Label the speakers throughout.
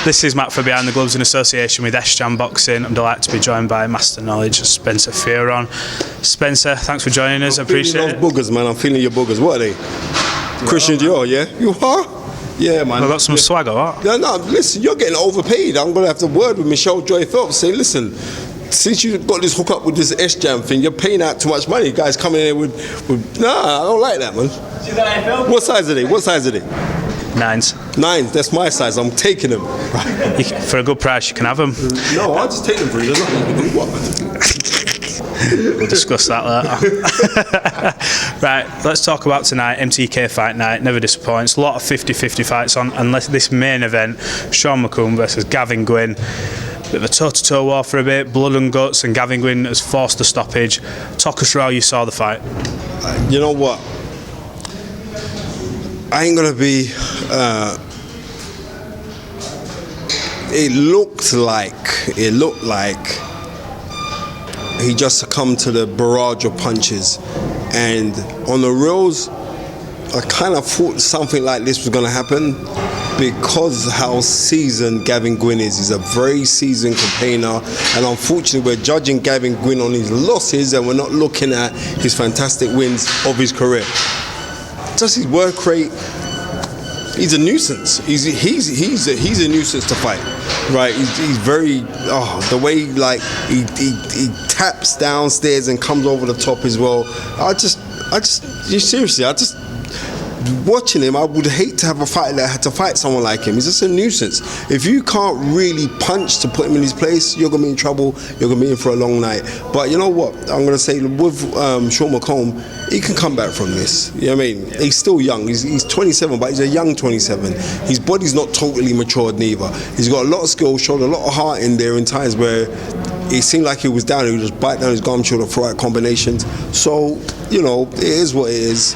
Speaker 1: This is Matt for Behind the Gloves in association with SJAM Boxing. I'm delighted to be joined by Master Knowledge, Spencer Fearon. Spencer, thanks for joining us. I appreciate it.
Speaker 2: Those boogers, man. I'm feeling your boogers. What are they? Christian Dior, yeah? You are? Yeah, man.
Speaker 1: I've got some swag, or what?
Speaker 2: No, listen, you're getting overpaid. I'm going to have to word with Michelle Joy Phelps. Say, listen, since you got this hook up with this SJAM thing, you're paying out too much money. Guys coming in with nah, I don't like that, man. What size are they? What size are they?
Speaker 1: 9s.
Speaker 2: 9s, that's my size. I'm taking them.
Speaker 1: For a good price, you can have them.
Speaker 2: No, I'll just take them for you. What?
Speaker 1: We'll discuss that later. Right, let's talk about tonight. MTK Fight Night never disappoints. A lot of 50-50 fights on, unless this main event, Sean McComb versus Gavin Gwynn. Bit of a toe-to-toe war for a bit, blood and guts, and Gavin Gwynn has forced the stoppage. Talk us through how you saw the fight.
Speaker 2: You know what? I ain't gonna be. It looked like he just succumbed to the barrage of punches, and on the reels, I kind of thought something like this was gonna happen because how seasoned Gavin Gwynn is. He's a very seasoned campaigner, and unfortunately we're judging Gavin Gwynn on his losses and we're not looking at his fantastic wins of his career. Just his work rate, he's a nuisance. He's a nuisance to fight, right? He's very the way he taps downstairs and comes over the top as well. Watching him, I would hate to have a fighter that had to fight someone like him. He's just a nuisance. If you can't really punch to put him in his place, you're going to be in trouble. You're going to be in for a long night. But you know what? I'm going to say with Sean McComb, he can come back from this. You know what I mean? He's still young. He's 27, but he's a young 27. His body's not totally matured neither. He's got a lot of skill, showed a lot of heart in there in times where it seemed like he was down. He would just bite down his gum shoulder for right combinations. So, you know, it is what it is.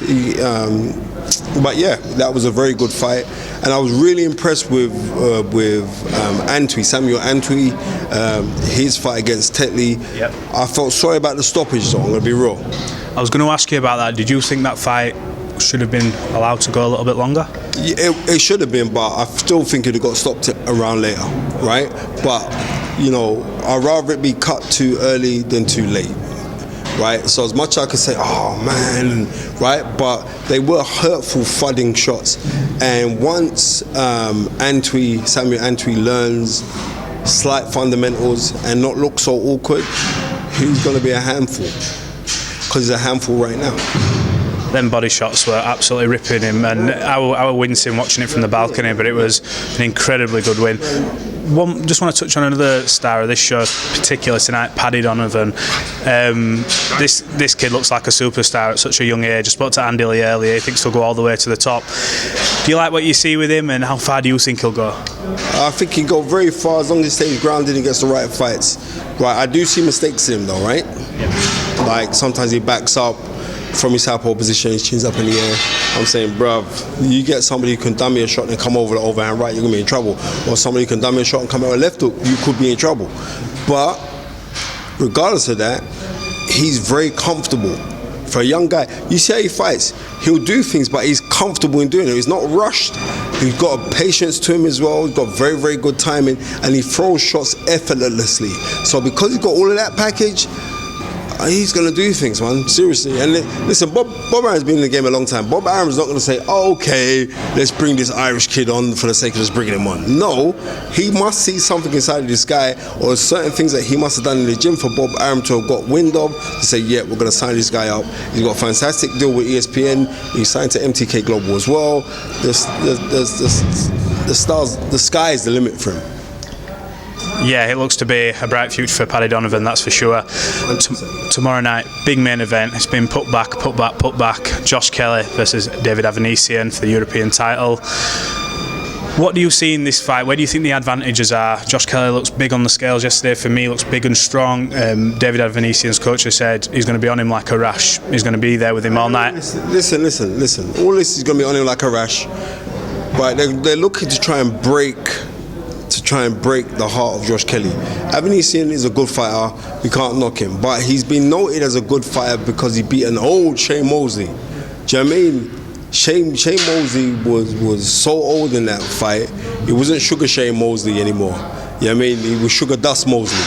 Speaker 2: But yeah, that was a very good fight, and I was really impressed with Samuel Antwi, his fight against Tetley. Yep. I felt sorry about the stoppage, though. I'm going to be real.
Speaker 1: I was going to ask you about that. Did you think that fight should have been allowed to go a little bit longer?
Speaker 2: Yeah, it should have been, but I still think it would have got stopped around later, right? But you know, I'd rather it be cut too early than too late. Right, so as much as I could say, oh man, right, but they were hurtful, thudding shots. And once Samuel Antwi learns slight fundamentals and not look so awkward, he's going to be a handful, because he's a handful right now.
Speaker 1: Them body shots were absolutely ripping him, and I was wincing watching it from the balcony, but it was an incredibly good win. Just want to touch on another star of this show, particularly tonight, Paddy Donovan. This kid looks like a superstar at such a young age. I spoke to Andy Lee earlier. He thinks he'll go all the way to the top. Do you like what you see with him, and how far do you think he'll go?
Speaker 2: I think he'll go very far as long as he stays grounded and gets the right fights. Right, I do see mistakes in him though, right? Yeah. Like sometimes he backs up from his southpaw position, his chin's up in the air. I'm saying, bruv, you get somebody who can dummy a shot and come over the overhand right, you're gonna be in trouble. Or somebody who can dummy a shot and come out a left hook, you could be in trouble. But regardless of that, he's very comfortable. For a young guy, you see how he fights, he'll do things, but he's comfortable in doing it. He's not rushed. He's got a patience to him as well. He's got very, very good timing, and he throws shots effortlessly. So because he's got all of that package, he's going to do things, man, seriously. And listen, Bob Aaron's been in the game a long time. Bob Aaron's not going to say, oh, okay, let's bring this Irish kid on for the sake of just bringing him on. No, he must see something inside of this guy, or certain things that he must have done in the gym for Bob Aaron to have got wind of, to say, yeah, we're going to sign this guy up. He's got a fantastic deal with ESPN. He's signed to MTK Global as well. The sky is the limit for him.
Speaker 1: Yeah, it looks to be a bright future for Paddy Donovan, that's for sure. Tomorrow night, big main event. It's been put back. Josh Kelly versus David Avanesyan for the European title. What do you see in this fight? Where do you think the advantages are? Josh Kelly looks big on the scales yesterday. For me, looks big and strong. David Avanesyan's coach has said he's going to be on him like a rash. He's going to be there with him all night.
Speaker 2: Listen. All this is going to be on him like a rash. But they're looking to try and break the heart of Josh Kelly. Avanesyan is a good fighter, we can't knock him, but he's been noted as a good fighter because he beat an old Shane Mosley. Do you know what I mean? Shane Mosley was so old in that fight. It wasn't Sugar Shane Mosley anymore. You know what I mean? He was Sugar Dust Mosley,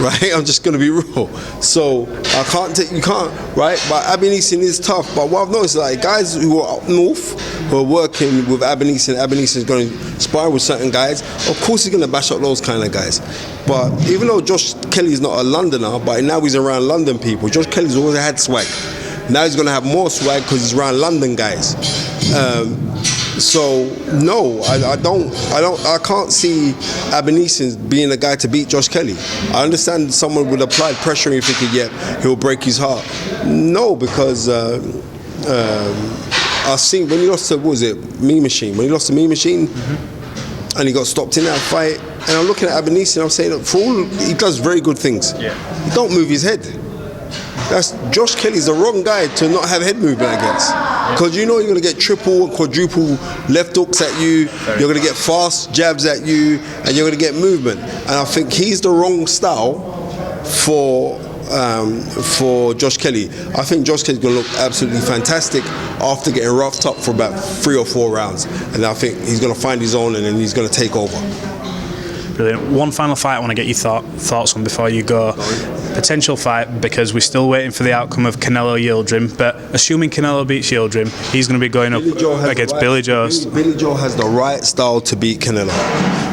Speaker 2: right? I'm just gonna be real. So I can't take, you can't, right? But Avanesyan is tough. But what I've noticed is like guys who are up north who are working with Avanesyan is going to spar with certain guys. Of course, he's gonna bash up those kind of guys. But even though Josh Kelly's not a Londoner, but now he's around London people. Josh Kelly's always had swag. Now he's gonna have more swag because he's around London guys. So no, I can't see Avanesyan being a guy to beat Josh Kelly. I understand someone would apply pressure and thinking, yeah, he'll break his heart. No, because I've seen when he lost to, what was it, Mean Machine? When he lost to Mean Machine, and he got stopped in that fight. And I'm looking at Avanesyan, I'm saying, look, for all, he does very good things. Yeah. He don't move his head. Josh Kelly's the wrong guy to not have head movement against. Because you know you're going to get triple and quadruple left hooks at you, you're going to get fast jabs at you, and you're going to get movement. And I think he's the wrong style for Josh Kelly. I think Josh Kelly's going to look absolutely fantastic after getting roughed up for about 3 or 4 rounds. And I think he's going to find his own and then he's going to take over.
Speaker 1: Brilliant. One final fight I want to get your thoughts on before you go. Potential fight, because we're still waiting for the outcome of Canelo Yildirim, but assuming Canelo beats Yildirim, he's going to be going up against Billy Joe.
Speaker 2: Billy Joe has the right style to beat Canelo.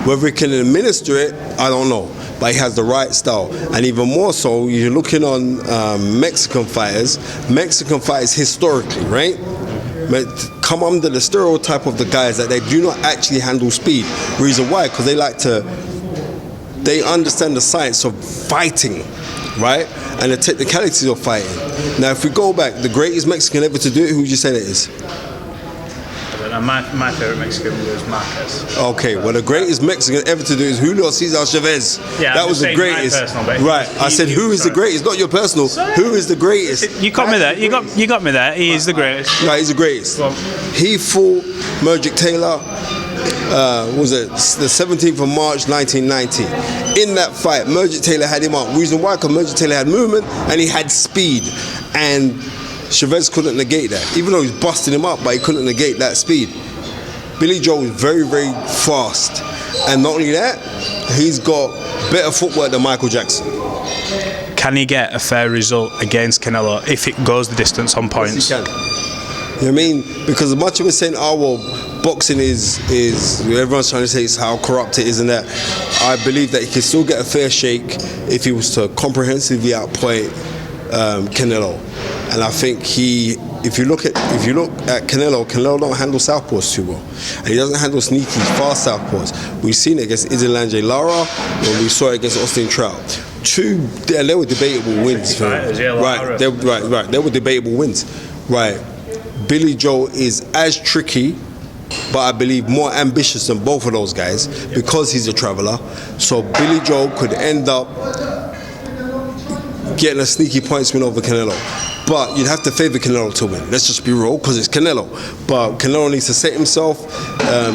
Speaker 2: Whether he can administer it, I don't know, but he has the right style. And even more so, you're looking on Mexican fighters historically, right? Come under the stereotype of the guys that they do not actually handle speed. Reason why? Because they understand the science of fighting, right? And the technicalities of fighting. Now, if we go back, the greatest Mexican ever to do it, who would you say that is?
Speaker 1: My favorite Mexican was Marquez.
Speaker 2: Okay, well, the greatest Mexican ever to do it is Julio Cesar Chavez.
Speaker 1: Yeah,
Speaker 2: that was the greatest.
Speaker 1: Personal,
Speaker 2: right, I said, who is the greatest? Not your personal. Who is the greatest?
Speaker 1: You got me there. You got me there. He is the greatest.
Speaker 2: Right, he's the greatest. He fought Mergic Taylor. Was it the 17th of March 1990? In that fight, Mergic Taylor had him up. Reason why? Because Mergic Taylor had movement and he had speed, and Chavez couldn't negate that. Even though he was busting him up, but he couldn't negate that speed. Billy Joe is very, very fast, and not only that, he's got better footwork than Michael Jackson.
Speaker 1: Can he get a fair result against Canelo if it goes the distance on points?
Speaker 2: Yes, he can. You know what I mean? Because as much of us saying, oh well, boxing is everyone's trying to say it's how corrupt it is and that, I believe that he can still get a fair shake if he was to comprehensively outplay Canelo. And I think if you look at Canelo don't handle southpaws too well, and he doesn't handle sneaky fast southpaws. We've seen it against Izzy Lara, when we saw it against Austin Trout. They were debatable wins. Right, they were debatable wins. Right. Billy Joe is as tricky, but I believe more ambitious than both of those guys because he's a traveler. So Billy Joe could end up getting a sneaky points win over Canelo. But you'd have to favour Canelo to win. Let's just be real, because it's Canelo. But Canelo needs to set himself.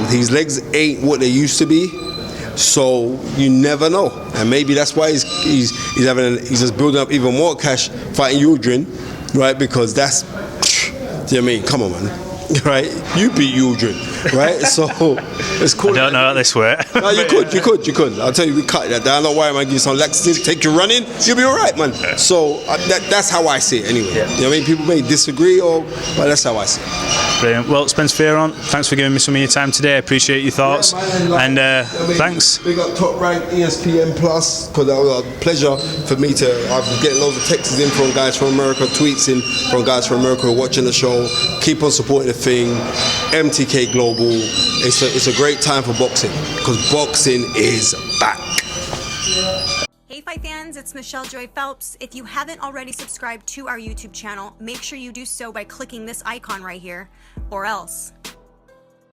Speaker 2: His legs ain't what they used to be. So you never know. And maybe that's why he's just building up even more cash fighting Yildirim, right? Because that's, you know what I mean? Come on, man. Right? You beat Yildirim, right? So it's cool.
Speaker 1: I don't know how this works.
Speaker 2: No, you could. I'll tell you, we cut that down. Don't worry, man. Give you some laxatives, take you running, you'll be all right, man. So that's how I see it, anyway. Yeah. You know what I mean? People may disagree, but that's how I see it.
Speaker 1: Brilliant. Well, Spencer Fearon, thanks for giving me some of your time today. I appreciate your thoughts. Yeah, thanks.
Speaker 2: We got Top Rank ESPN Plus, because that was a pleasure for me to. I've been getting loads of texts in from guys from America, tweets in from guys from America who are watching the show. Keep on supporting the thing. MTK Global. It's a great time for boxing, because boxing is back.
Speaker 3: Hey Fight fans, it's Michelle Joy Phelps. If you haven't already subscribed to our YouTube channel, make sure you do so by clicking this icon right here, or else.